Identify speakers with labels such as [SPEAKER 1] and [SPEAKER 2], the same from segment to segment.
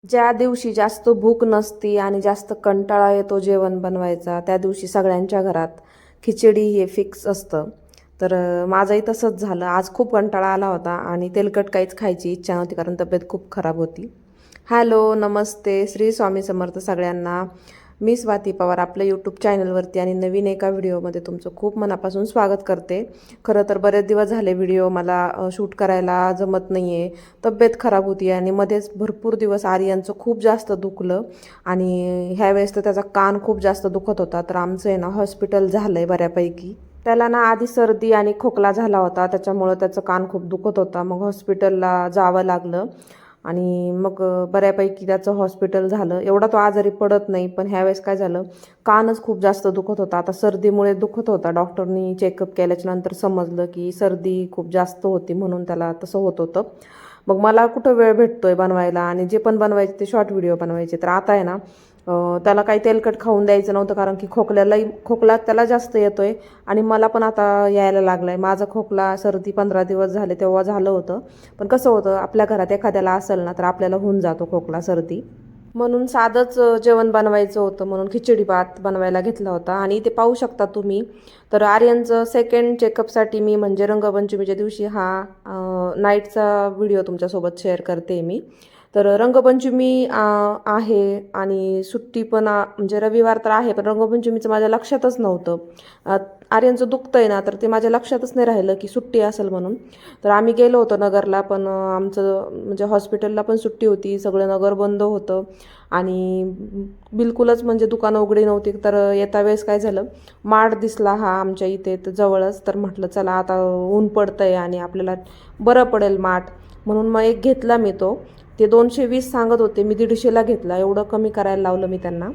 [SPEAKER 1] ज्या दिवशी जास्त भूक नसती आणि जास्त कंटाळा येतो जेवण बनवायचा त्या दिवशी सगळ्यांच्या घरात खिचडी हे फिक्स असतं. तर माझंही तसंच झालं. आज खूप कंटाळा आला होता आणि तेलकट काहीच खायची इच्छा नव्हती कारण तब्येत खूप खराब होती. हॅलो, नमस्ते, श्री स्वामी समर्थ सगळ्यांना. मी स्वाती पवार आपल्या यूट्यूब चॅनलवरती आणि नवीन एका व्हिडिओमध्ये तुमचं खूप मनापासून स्वागत करते. खरं तर बरेच दिवस झाले व्हिडिओ मला शूट करायला जमत नाही आहे. तब्येत खराब होती आणि मध्येच भरपूर दिवस आर्यनचं खूप जास्त दुखलं आणि ह्यावेळेस तर त्याचा कान खूप जास्त दुखत होता. तर आमचं आहे ना हॉस्पिटल झालं आहे बऱ्यापैकी. त्याला ना आधी सर्दी आणि खोकला झाला होता, त्याच्यामुळं त्याचं कान खूप दुखत होता. मग हॉस्पिटलला जावं लागलं आणि मग बऱ्यापैकी त्याचं हॉस्पिटल झालं. एवढा तो आजारी पडत नाही, पण ह्यावेळेस काय झालं, कानच खूप जास्त दुखत होता. आता सर्दीमुळे दुखत होता. डॉक्टरनी चेकअप केल्याच्या नंतर समजलं की सर्दी खूप जास्त होती म्हणून त्याला तसं होत होतं. मग मला कुठं वेळ भेटतोय बनवायला आणि जे पण बनवायचे ते शॉर्ट व्हिडिओ बनवायचे. तर आता आहे ना त्याला काही तेलकट खाऊन द्यायचं नव्हतं कारण की खोकला त्याला जास्त येतोय आणि मला पण आता यायला लागला आहे. माझा खोकला सर्दी 15 दिवस झाले तेव्हा झालं होतं. पण कसं होतं, आपल्या घरात एखाद्याला असेल ना तर आपल्याला होऊन जातो खोकला सर्दी. म्हणून साधंच जेवण बनवायचं होतं म्हणून खिचडी भात बनवायला घेतला होता. आणि इथे पाहू शकता तुम्ही, तर आर्यनचं सेकंड चेकअपसाठी मी म्हणजे रंगपंचमीच्या दिवशी हा नाईटचा व्हिडिओ तुमच्यासोबत शेअर करते मी. तर रंगपंचमी आहे आणि सुट्टी पण म्हणजे रविवार तर आहे, पण रंगपंचमीचं माझ्या लक्षातच नव्हतं. आर्यनचं दुखतंय ना तर ते माझ्या लक्षातच नाही राहिलं की सुट्टी असेल म्हणून. तर आम्ही गेलो होतो नगरला, पण आमचं म्हणजे हॉस्पिटलला पण सुट्टी होती, सगळं नगर बंद होतं आणि बिलकुलच म्हणजे दुकानं उघडी नव्हती. तर येता वेळेस काय झालं, माठ दिसला हा आमच्या इथे जवळच. तर म्हटलं चला आता ऊन पडतंय आणि आपल्याला बरं पडेल माठ, म्हणून मग एक घेतला मी तो. ते 220 सांगत होते, मी 150ला घेतला. एवढं कमी करायला लावलं मी त्यांना.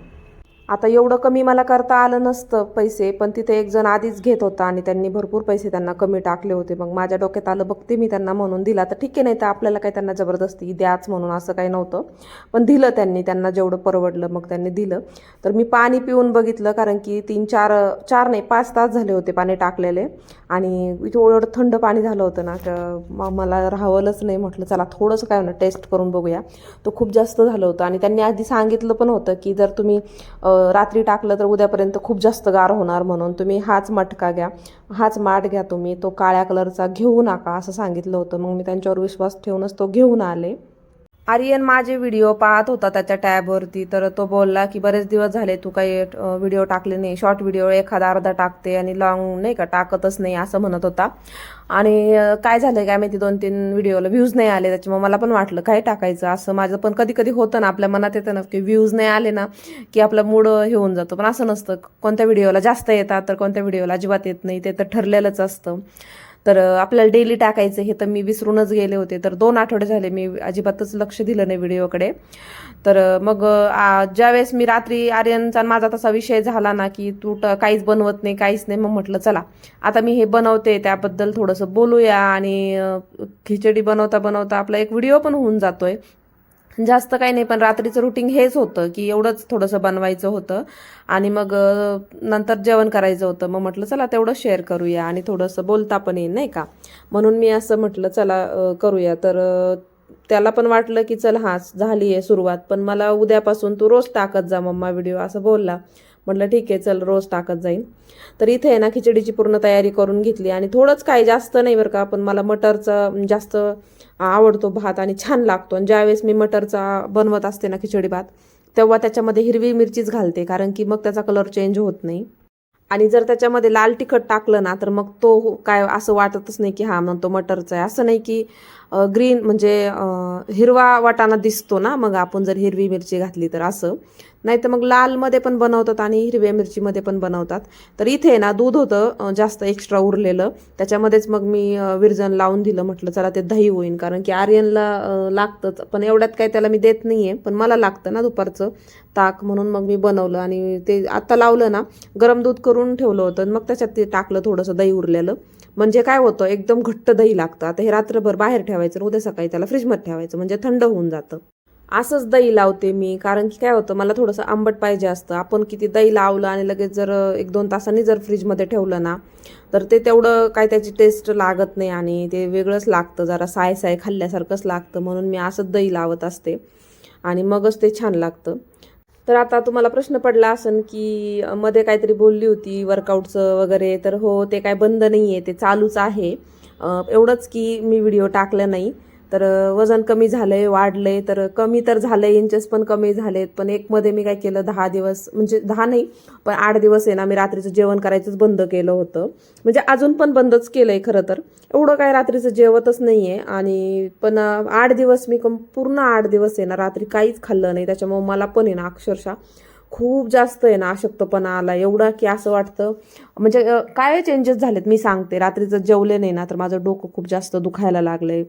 [SPEAKER 1] आता एवढं कमी मला करता आलं नसतं पैसे, पण तिथे एक जण आधीच घेत होता आणि त्यांनी भरपूर पैसे त्यांना कमी टाकले होते. मग माझ्या डोक्यात आलं, बघते मी त्यांना म्हणून दिला तर ठीक आहे, नाही तर आपल्याला काही त्यांना जबरदस्ती द्याच म्हणून असं काही नव्हतं. पण दिलं त्यांना जेवढं परवडलं मग त्यांनी दिलं. तर मी पाणी पिऊन बघितलं कारण की 4 नाही 5 तास झाले होते पाणी टाकलेले आणि एवढं थंड पाणी झालं होतं ना तर मला राहवलंच नाही. म्हटलं चला थोडंसं काय होणार टेस्ट करून बघूया. तो खूप जास्त झालं होतं आणि त्यांनी आधी सांगितलं पण होतं की जर तुम्ही रात्री टाकलं तर उद्यापर्यंत खूप जास्त गार होणार, म्हणून तुम्ही हाच मटका घ्या, हाच माठ घ्या, तुम्ही तो काळ्या कलरचा घेऊ नका असं सांगितलं होतं. मग मी त्यांच्यावर विश्वास ठेवूनच तो घेऊन आले. आर्यन माझे व्हिडिओ पाहत होता त्याच्या टॅबवरती, तर तो बोलला की बरेच दिवस झाले तू काही व्हिडिओ टाकले नाही, शॉर्ट व्हिडिओ एखादा अर्धा टाकते आणि लॉंग नाही का टाकतच नाही असं म्हणत होता. आणि काय झालं काय माहिती, 2-3 व्हिडिओला व्ह्यूज नाही आले. त्याच्यामुळे मला पण वाटलं काय टाकायचं, असं माझं पण कधी कधी होतं ना, आपल्या मनात येतं ना की व्ह्यूज नाही आले ना की आपला मूड हे होऊन जातो. पण असं नसतं, कोणत्या व्हिडिओला जास्त येतात तर कोणत्या व्हिडिओला अजिबात येत नाही, ते तर ठरलेलंच असतं. तर आपल्याला डेली टाकायचं हे तर मी विसरूनच गेले होते. तर 2 आठवडे झाले मी अजिबातच लक्ष दिलं नाही व्हिडिओकडे. तर मग ज्यावेळेस मी रात्री आर्यनचा माझा तसा विषय झाला ना की तू काहीच बनवत नाही काहीच नाही, मग म्हटलं चला आता मी हे बनवते त्याबद्दल थोडंसं बोलूया. आणि खिचडी बनवता बनवता आपला एक व्हिडिओ पण होऊन जातोय. जास्त काही नाही, पण रात्रीचं रुटीन हेच होतं की एवढंच थोडंसं बनवायचं होतं आणि मग नंतर जेवण करायचं होतं. मग म्हटलं चला तेवढं शेअर करूया आणि थोडंसं बोलता पण येईल नाही का, म्हणून मी असं म्हटलं चला करूया. तर त्याला पण वाटलं की चल हां झाली आहे सुरुवात, पण मला उद्यापासून तू रोज टाकत जा मम्मा व्हिडिओ असं बोलला. म्हटलं ठीक आहे चल रोज टाकत जाईन. तर इथे आहे ना खिचडीची पूर्ण तयारी करून घेतली आणि थोडंच काय जास्त नाही बरं का, पण मला मटरचं जास्त आवडतो भात आणि छान लागतो. आणि ज्यावेळेस मी मटरचा बनवत असते ना खिचडी भात, तेव्हा त्याच्यामध्ये हिरवी मिरचीच घालते कारण की मग त्याचा कलर चेंज होत नाही. आणि जर त्याच्यामध्ये लाल तिखट टाकलं ना तर मग तो काय असं वाटतच नाही की हा मग तो मटरचा आहे. असं नाही की ग्रीन म्हणजे हिरवा वाटाणा दिसतो ना मग आपण जर हिरवी मिरची घातली तर, असं नाही तर मग लालमध्ये पण बनवतात आणि हिरव्या मिरचीमध्ये पण बनवतात. तर इथे ना दूध होतं जास्त एक्स्ट्रा उरलेलं, त्याच्यामध्येच मग मी विरजण लावून दिलं. म्हटलं चला ते दही होईन कारण की आर्यनला लागतंच, पण एवढ्यात काय त्याला मी देत नाही आहे, पण मला लागतं ना दुपारचं ताक, म्हणून मग मी बनवलं. आणि ते आत्ता लावलं ना, गरम दूध करून ठेवलं होतं मग त्याच्यात ते टाकलं थोडंसं दही उरलेलं. म्हणजे काय होतं एकदम घट्ट दही लागतं. आता हे रात्रभर बाहेर ठेवायचं, उद्या सकाळी त्याला फ्रीजमध्ये ठेवायचं म्हणजे थंड होऊन जातं. असंच दही लावते मी कारण की काय होतं मला थोडंसं आंबट पाहिजे असतं. आपण किती दही लावलं आणि लगेच जर 1-2 तासांनी जर फ्रीजमध्ये ठेवलं ना तर ते तेवढं काय त्याची टेस्ट लागत नाही आणि ते वेगळंच लागतं, जरा साय खाल्ल्यासारखंच लागतं. म्हणून मी असंच दही लावत असते. आणि मगच ते छान लागतं. तर आता तुम्हाला प्रश्न पडला असेल की मध्ये काहीतरी बोलली होती वर्कआउटचं वगैरे, तर हो, ते काय बंद नाही आहे, ते चालूच आहे. एवढंच की मी व्हिडिओ टाकला नाही. तर वजन कमी झालंय, वाढलंय, तर कमी तर झालंय, इंचेस पण कमी झालेत. पण एक मध्ये मी काय केलं, 10 दिवस, म्हणजे 10 नाही पण 8 दिवस आहे ना, मी रात्रीचं जेवण करायचंच बंद केलं होतं. म्हणजे अजून पण बंदच केलंय खरं तर. एवढं काय रात्रीचं जेवतच नाहीये. आणि पण 8 दिवस मी पूर्ण 8 दिवस आहे ना रात्री काहीच खाल्लं नाही. त्याच्यामुळे मला पण आहे ना अक्षरशः खूप जास्त आहे ना अशक्तपणा आला, एवढा की असं वाटतं. म्हणजे काय चेंजेस झालेत मी सांगते. रात्रीचं जेवले नाही ना तर माझं डोकं खूप जास्त दुखायला लागलंय.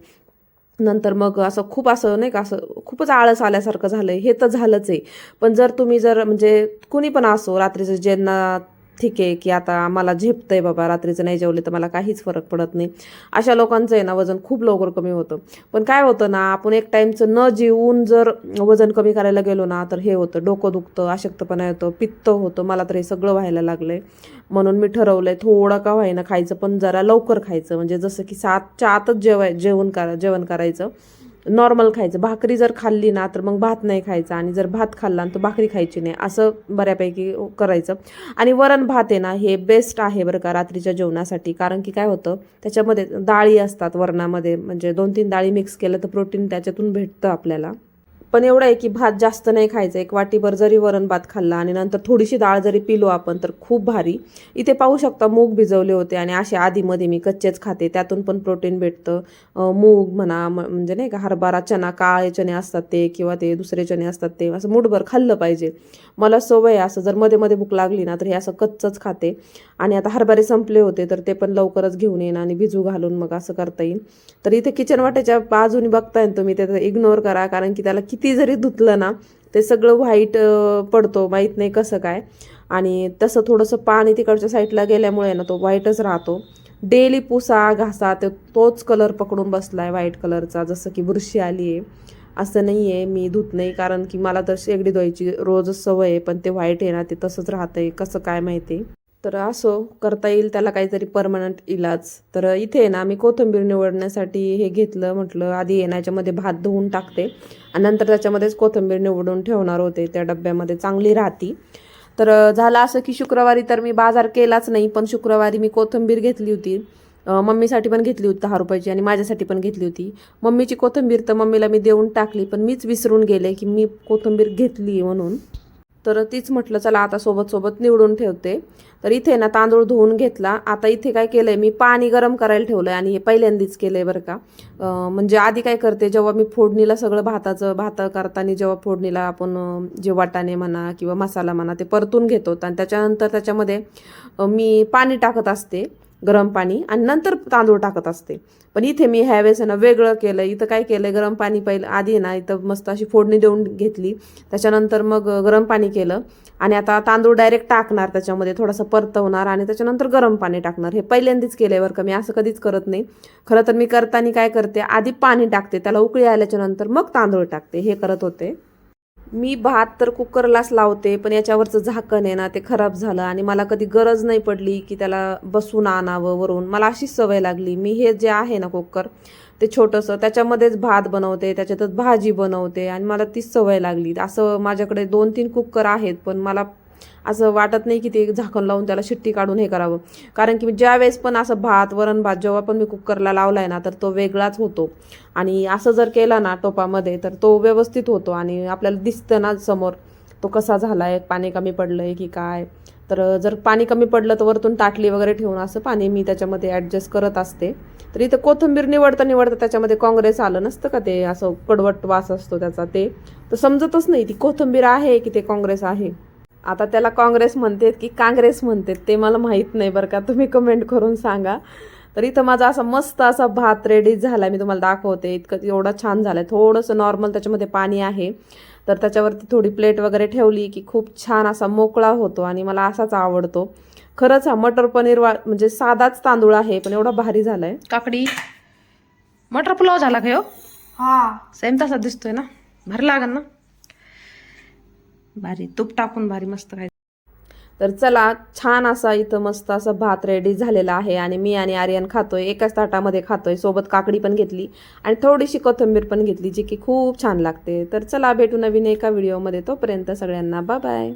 [SPEAKER 1] नंतर मग असं खूप असं नाही का, असं खूपच आळस आल्यासारखं झालंय. हे तर झालंच आहे. पण जर तुम्ही जर म्हणजे कुणी पण असो, रात्रीचं ज्यांना ठीक आहे की आता आम्हाला झेपतंय बाबा, रात्रीचं नाही जेवले तर मला काहीच फरक पडत नाही, अशा लोकांचं आहे ना वजन खूप लवकर कमी होतं. पण काय होतं ना, आपण एक टाईमचं न जेवून जर वजन कमी करायला गेलो ना तर हे होतं, डोकं दुखतं, अशक्तपणा येतो, पित्त होतं. मला तर हे सगळं व्हायला लागलंय. म्हणून मी ठरवलंय थोडं का व्हायना खायचं, पण जरा लवकर खायचं. म्हणजे जसं की 7च्या आतच जेवण करायचं. नॉर्मल खायचं. भाकरी जर खाल्ली ना तर मग भात नाही खायचा, आणि जर भात खाल्ला तर भाकरी खायची नाही, असं बऱ्यापैकी करायचं. आणि वरण भात आहे ना, हे बेस्ट आहे बरं का रात्रीच्या जेवणासाठी. कारण की काय होतं, त्याच्यामध्ये डाळी असतात वरणामध्ये, म्हणजे 2-3 डाळी मिक्स केलं तर प्रोटीन त्याच्यातून भेटतं आपल्याला. पण एवढं आहे की भात जास्त नाही खायचं. एक वाटीभर जरी वरण भात खाल्ला आणि नंतर थोडीशी डाळ जरी पिलो आपण तर खूप भारी. इथे पाहू शकता मूग भिजवले होते, आणि असे आधीमध्ये मी कच्चेच खाते, त्यातून पण प्रोटीन भेटतं. मूग म्हणा, म्हणजे नाही का, हरभरा चना, काळे चणे असतात ते, किंवा ते दुसरे चणे असतात ते, असं मुठभर खाल्लं पाहिजे. मला सवय आहे असं, जर मध्ये मध्ये भूक लागली ना तर हे असं कच्चंच खाते. आणि आता हरभरे संपले होते तर ते पण लवकरच घेऊन येईन आणि भिजू घालून मग असं करता येईल. तर इथे किचन वाट्याच्या बाजूने बघताय तुम्ही, त्याचं इग्नोर करा, कारण की त्याला किती जरी धुतलं ना ते सगळं व्हाईट पडतो, माहीत नाही कसं काय. आणि तसं थोडंसं पाणी तिकडच्या साईडला गेल्यामुळे ना तो व्हाईटच राहतो. डेली पुसा घासा, तोच कलर पकडून बसलाय व्हाईट कलरचा, जसं की बुरशी आली आहे. असं नाही आहे मी धुत नाही, कारण की मला तर शेगडी धुवायची रोजच सवय आहे, पण ते व्हाईट आहे ना ते तसंच राहतंय, कसं काय माहिती. तर असो, करता येईल त्याला काहीतरी परमनंट इलाज. तर इथे ना मी कोथिंबीर निवडण्यासाठी हे घेतलं, म्हटलं आधी याच्यामध्ये भात धुवून टाकते आणि नंतर त्याच्यामध्येच कोथिंबीर निवडून ठेवणार होते त्या डब्यामध्ये, चांगली राहती. तर झालं असं की शुक्रवारी तर मी बाजार केलाच नाही, पण शुक्रवारी मी कोथिंबीर घेतली होती. मम्मीसाठी पण घेतली होती 10 रुपयाची, आणि माझ्यासाठी पण घेतली होती. मम्मीची कोथिंबीर तर मम्मीला मी देऊन टाकली, पण मीच विसरून गेले की मी कोथिंबीर घेतली म्हणून. तर तीच म्हटलं चला आता सोबत सोबत निवडून ठेवते. तर इथे ना तांदूळ धुवून घेतला. आता इथे काय केलंय, मी पाणी गरम करायला ठेवलंय, आणि हे पहिल्यांदाच केलंय बरं का. म्हणजे आधी काय करते, जेव्हा मी फोडणीला सगळं भात करताना जेव्हा फोडणीला आपण जे वाटाणे म्हणा किंवा मसाला म्हणा ते परतून घेतो, आणि त्याच्यानंतर त्याच्यामध्ये मी पाणी टाकत असते, गरम पाणी, आणि नंतर तांदूळ टाकत असते. पण इथे मी ह्यावेळेस ना वेगळं केलं. इथं काय केलंय, गरम पाणी पहिलं आधी ना इथं मस्त अशी फोडणी देऊन घेतली, त्याच्यानंतर मग गरम पाणी केलं, आणि आता तांदूळ डायरेक्ट टाकणार त्याच्यामध्ये, थोडंसं परतवणार आणि त्याच्यानंतर गरम पाणी टाकणार. हे पहिल्यांदाच केलंय बरं का, मी असं कधीच करत नाही. खरं तर मी करताना काय करते, आधी पाणी टाकते, त्याला उकळी आल्याच्या नंतर मग तांदूळ टाकते, हे करत होते. मी भात तर कुकरलाच लावते, पण याच्यावरचं झाकण आहे ना ते खराब झालं, आणि मला कधी गरज नाही पडली की त्याला बसून आणावं वरून. मला अशीच सवय लागली, मी हे जे आहे ना कुकर ते छोटंसं, त्याच्यामध्येच भात बनवते, त्याच्यातच भाजी बनवते, आणि मला तीच सवय लागली. असं माझ्याकडे 2-3 कुकर आहेत, पण मला असं वाटत नाही की ते झाकण लावून त्याला शिट्टी काढून हे करावं. कारण की ज्या वेळेस पण असं वरण भात जेव्हा पण मी कुकरला लावलाय ना तर तो वेगळाच होतो, आणि असं जर केला ना टोपामध्ये तर तो व्यवस्थित होतो, आणि आपल्याला दिसतं ना समोर तो कसा झालाय, पाणी कमी पडलंय की काय. तर जर पाणी कमी पडलं तर वरतून ताटली वगैरे ठेवून असं पाणी मी त्याच्यामध्ये ॲडजस्ट करत असते. तर इथं कोथिंबीर निवडता त्याच्यामध्ये काँग्रेस आलं नसतं का, ते असं कडवट वास असतो त्याचा, ते तर समजतच नाही ती कोथिंबीर आहे की ते काँग्रेस आहे. आता त्याला काँग्रेस म्हणतात की काँग्रेस म्हणतात ते मला माहीत नाही बरं का, तुम्ही कमेंट करून सांगा. तर इथं माझा असा मस्त असा भात रेडी झाला, मी तुम्हाला दाखवते. इतकं एवढा छान झालाय. थोडंसं नॉर्मल त्याच्यामध्ये पाणी आहे, तर त्याच्यावरती थोडी प्लेट वगैरे ठेवली की खूप छान असा मोकळा होतो, आणि मला असाच आवडतो. खरंच हा मटर पनीर म्हणजे साधाच तांदूळ आहे, पण एवढा भारी झालाय. काकडी मटर पुलाव झाला का हो? हा, सेम तसा दिसतोय ना, भारी लागल ना, भारी तूप टाकून भारी मस्त खायचं. तर चला, छान असा इथं मस्त असा भात रेडी झालेला आहे आणि मी आणि आर्यन खातोय, एकाच ताटामध्ये खातोय. सोबत काकडी पण घेतली आणि थोडीशी कोथिंबीर पण घेतली, जी की खूप छान लागते. तर चला, भेटू नवीन एका व्हिडिओमध्ये. तोपर्यंत सगळ्यांना बाय बाय.